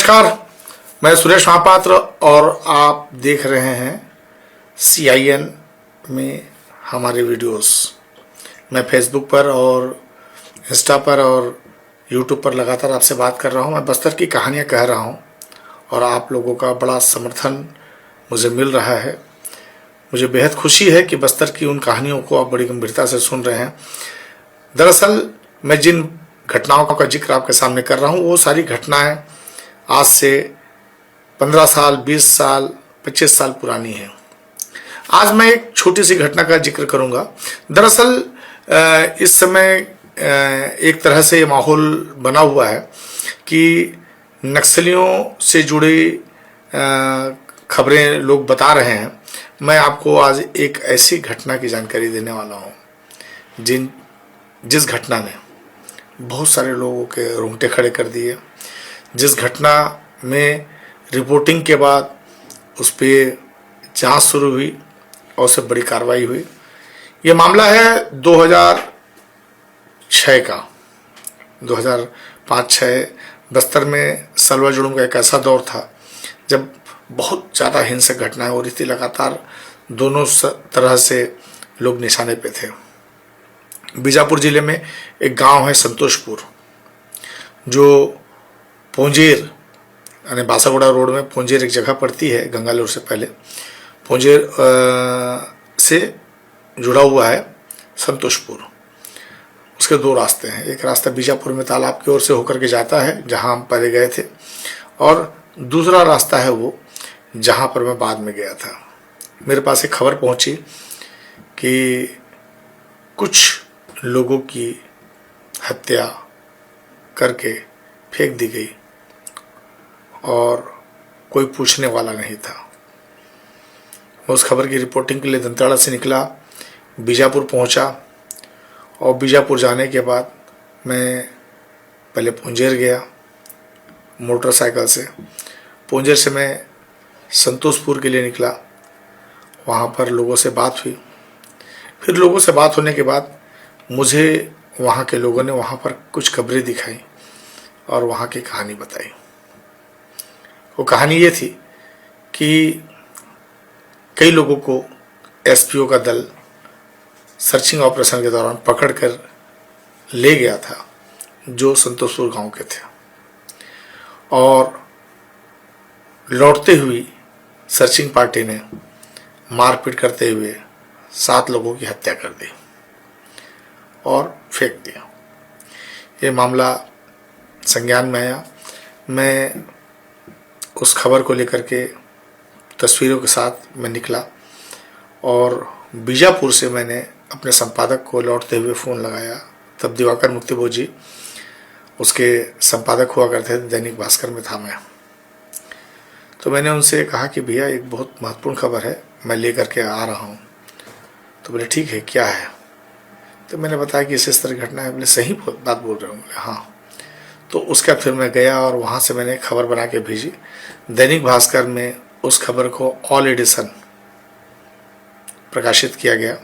नमस्कार, मैं सुरेश महापात्र और आप देख रहे हैं CIN में हमारे वीडियोस। मैं फेसबुक पर और इंस्टा पर और यूट्यूब पर लगातार आपसे बात कर रहा हूं। मैं बस्तर की कहानियां कह रहा हूं और आप लोगों का बड़ा समर्थन मुझे मिल रहा है। मुझे बेहद खुशी है कि बस्तर की उन कहानियों को आप बड़ी गंभीरता से सुन रहे हैं। दरअसल मैं जिन घटनाओं का जिक्र आपके सामने कर रहा हूं वो सारी घटनाएं आज से 15 साल, 20 साल, 25 साल पुरानी है। आज मैं एक छोटी सी घटना का जिक्र करूंगा। दरअसल इस समय एक तरह से माहौल बना हुआ है कि नक्सलियों से जुड़ी खबरें लोग बता रहे हैं। मैं आपको आज एक ऐसी घटना की जानकारी देने वाला हूं जिस घटना ने बहुत सारे लोगों के रोंगटे खड़े कर दिए। जिस घटना में रिपोर्टिंग के बाद उस पर जांच शुरू हुई और उससे बड़ी कार्रवाई हुई। ये मामला है 2006 का। 2005-06 बस्तर में सलवा जुड़ूम का एक ऐसा दौर था जब बहुत ज़्यादा हिंसक घटनाएं हो रही थी। लगातार दोनों तरह से लोग निशाने पे थे। बीजापुर जिले में एक गांव है संतोषपुर, जो पोंजेर यानी बासागुड़ा रोड में पोंजेर एक जगह पड़ती है, गंगालूर से पहले। पोंजेर से जुड़ा हुआ है संतोषपुर। उसके दो रास्ते हैं। एक रास्ता बीजापुर में तालाब की ओर से होकर के जाता है जहां हम पहले गए थे, और दूसरा रास्ता है वो जहां पर मैं बाद में गया था। मेरे पास एक खबर पहुंची कि कुछ लोगों की हत्या करके फेंक दी गई और कोई पूछने वाला नहीं था। मैं उस खबर की रिपोर्टिंग के लिए दंतेवाड़ा से निकला, बीजापुर पहुंचा और बीजापुर जाने के बाद मैं पहले पोंजेर गया मोटरसाइकिल से। पोंजेर से मैं संतोषपुर के लिए निकला। वहाँ पर लोगों से बात हुई। फिर लोगों से बात होने के बाद मुझे वहाँ के लोगों ने वहाँ पर कुछ खबरें दिखाई और वहाँ की कहानी बताई। वो कहानी ये थी कि कई लोगों को SPO का दल सर्चिंग ऑपरेशन के दौरान पकड़ कर ले गया था, जो संतोषपुर गांव के थे, और लौटते हुए सर्चिंग पार्टी ने मारपीट करते हुए 7 लोगों की हत्या कर दी और फेंक दिया। ये मामला संज्ञान में आया। मैं उस खबर को लेकर के तस्वीरों के साथ मैं निकला और बीजापुर से मैंने अपने संपादक को लौटते हुए फ़ोन लगाया। तब दिवाकर मुक्तिबोध जी उसके संपादक हुआ करते थे, दैनिक भास्कर में था मैं। तो मैंने उनसे कहा कि भैया एक बहुत महत्वपूर्ण खबर है, मैं ले करके आ रहा हूँ। तो बोले ठीक है, क्या है? तो मैंने बताया कि इस तरह घटना है। बोले सही बात बोल रहे हो? बोले हाँ। तो उसका फिर मैं गया और वहाँ से मैंने खबर बना के भेजी। दैनिक भास्कर में उस खबर को ऑल एडिशन प्रकाशित किया गया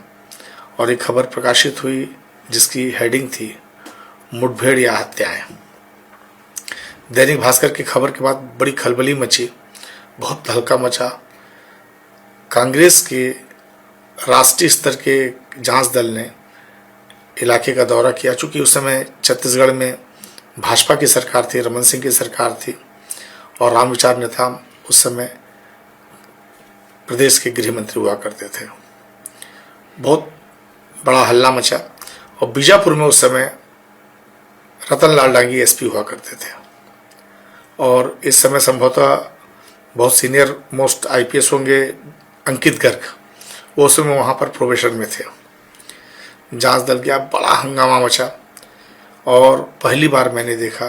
और एक खबर प्रकाशित हुई जिसकी हेडिंग थी मुठभेड़ या हत्याएं। दैनिक भास्कर की खबर के बाद बड़ी खलबली मची, बहुत हल्का मचा। कांग्रेस के राष्ट्रीय स्तर के जांच दल ने इलाके का दौरा किया। चूँकि उस समय छत्तीसगढ़ में भाजपा की सरकार थी, रमन सिंह की सरकार थी, और रामविचार नेता उस समय प्रदेश के गृह मंत्री हुआ करते थे। बहुत बड़ा हल्ला मचा और बीजापुर में उस समय रतनलाल डांगी SP हुआ करते थे, और इस समय संभवतः बहुत सीनियर मोस्ट IPS होंगे अंकित गर्ग, वो उस समय वहाँ पर प्रोबेशन में थे। जांच दल गया, बड़ा हंगामा मचा और पहली बार मैंने देखा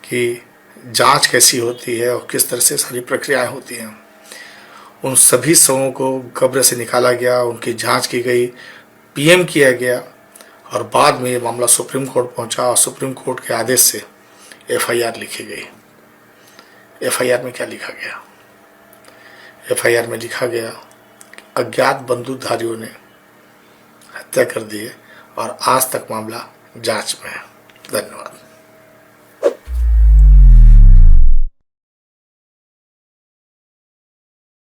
कि जांच कैसी होती है और किस तरह से सारी प्रक्रियाएं होती हैं। उन सभी शवों को कब्र से निकाला गया, उनकी जांच की गई, PM किया गया और बाद में ये मामला सुप्रीम कोर्ट पहुंचा और सुप्रीम कोर्ट के आदेश से FIR लिखी गई। FIR में क्या लिखा गया? FIR में लिखा गया कि अज्ञात बंदूकधारियों ने हत्या कर दी है और आज तक मामला जांच में है। धन्यवाद।